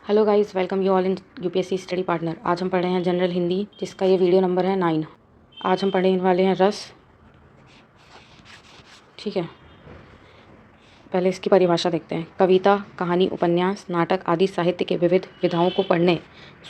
Hello guys, welcome you all in UPSC study partner. आज हम पढ़ रहे हैं जनरल हिंदी, जिसका ये वीडियो नंबर है 9। आज हम पढ़ने वाले हैं रस। ठीक है, पहले इसकी परिभाषा देखते हैं। कविता, कहानी, उपन्यास, नाटक आदि साहित्य के विविध विधाओं को पढ़ने,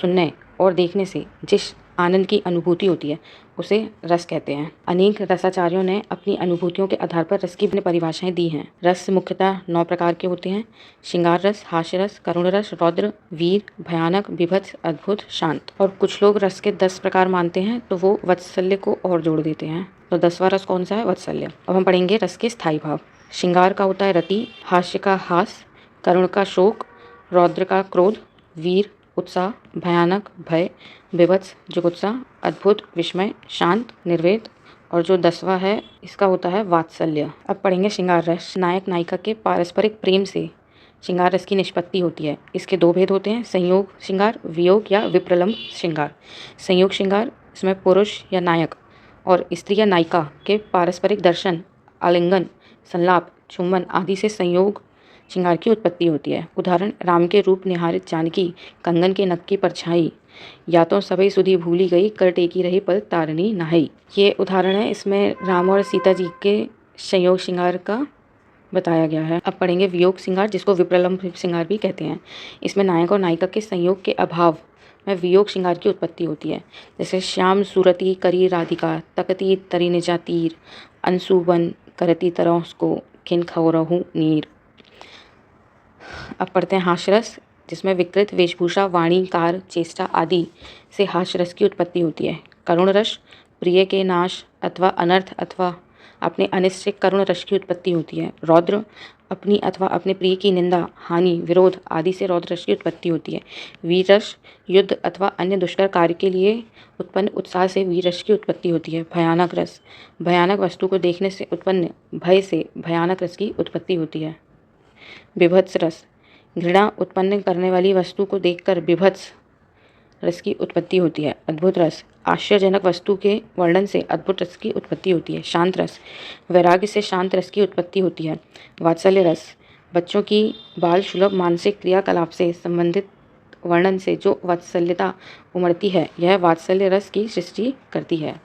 सुनने और देखने से जिस आनंद की अनुभूति होती है उसे रस कहते हैं। अनेक रसाचार्यों ने अपनी अनुभूतियों के आधार पर रस की अपनी परिभाषाएं दी हैं। रस मुख्यतः 9 प्रकार के होते हैं: श्रृंगार रस, हास्य रस, करुण रस, रौद्र, वीर, भयानक, बीभत्स, अद्भुत, शांत। और कुछ लोग रस के 10 प्रकार मानते हैं तो वो वात्सल्य को और जोड़ देते हैं। तो 10वां रस कौन सा है? वात्सल्य। अब हम पढ़ेंगे रस के स्थायी भाव। श्रृंगार का होता है रति, हास्य का हास, करुण का शोक, रौद्र का क्रोध, वीर उत्साह, भयानक भय, बीभत्स जुगुप्सा, अद्भुत विस्मय, शांत निर्वेद। और जो 10वां है इसका होता है वात्सल्य। अब पढ़ेंगे श्रृंगार रस। नायक नायिका के पारस्परिक प्रेम से श्रृंगार रस की निष्पत्ति होती है। इसके 2 भेद होते हैं: संयोग श्रृंगार, वियोग या विप्रलंब श्रृंगार। संयोग श्रृंगार, इसमें पुरुष या नायक और स्त्री या नायिका के पारस्परिक दर्शन, आलिंगन, संलाप, चुंबन आदि से संयोग श्रृंगार की उत्पत्ति होती है। उदाहरण: राम के रूप निहारित जानकी, कंगन के नख की परछाई, या तो सबई सुधी भूली गई, कर टेकी रही पल तारनी नहाई। ये उदाहरण है, इसमें राम और सीता जी के संयोग श्रृंगार का बताया गया है। अब पढ़ेंगे वियोग श्रृंगार, जिसको विप्रलंब श्रृंगार भी कहते हैं। इसमें नायक और नायिका के संयोग के अभाव में वियोग श्रृंगार की उत्पत्ति होती है। जैसे श्याम सूरती करी राधिका, तकती तरी निजा तीर, अंशुबन करती तरह को खिन खौरहू नीर। अब पढ़ते हैं हास्यरस, जिसमें विकृत वेशभूषा, वाणी, कार, चेष्टा आदि से हास्यरस की उत्पत्ति होती है। करुण रस, प्रिय के नाश अथवा अनर्थ अथवा अपने अनिष्ट से करुण रस की उत्पत्ति होती है। रौद्र, अपनी अथवा अपने प्रिय की निंदा, हानि, विरोध आदि से रौद्र रस की उत्पत्ति होती है। वीर रस, युद्ध अथवा अन्य दुष्कर कार्य के लिए उत्पन्न उत्साह से वीर रस की उत्पत्ति होती है। भयानक रस, भयानक वस्तु को देखने से उत्पन्न भय से भयानक रस की उत्पत्ति होती है। बीभत्स रस, घृणा उत्पन्न करने वाली वस्तु को देखकर बीभत्स रस की उत्पत्ति होती है। अद्भुत रस, आश्चर्यजनक वस्तु के वर्णन से अद्भुत रस की उत्पत्ति होती है। शांत रस, वैराग्य से शांत रस की उत्पत्ति होती है। वात्सल्य रस, बच्चों की बाल सुलभ मानसिक क्रियाकलाप से संबंधित वर्णन से जो वात्सल्यता उमड़ती है, यह वात्सल्य रस की सृष्टि करती है।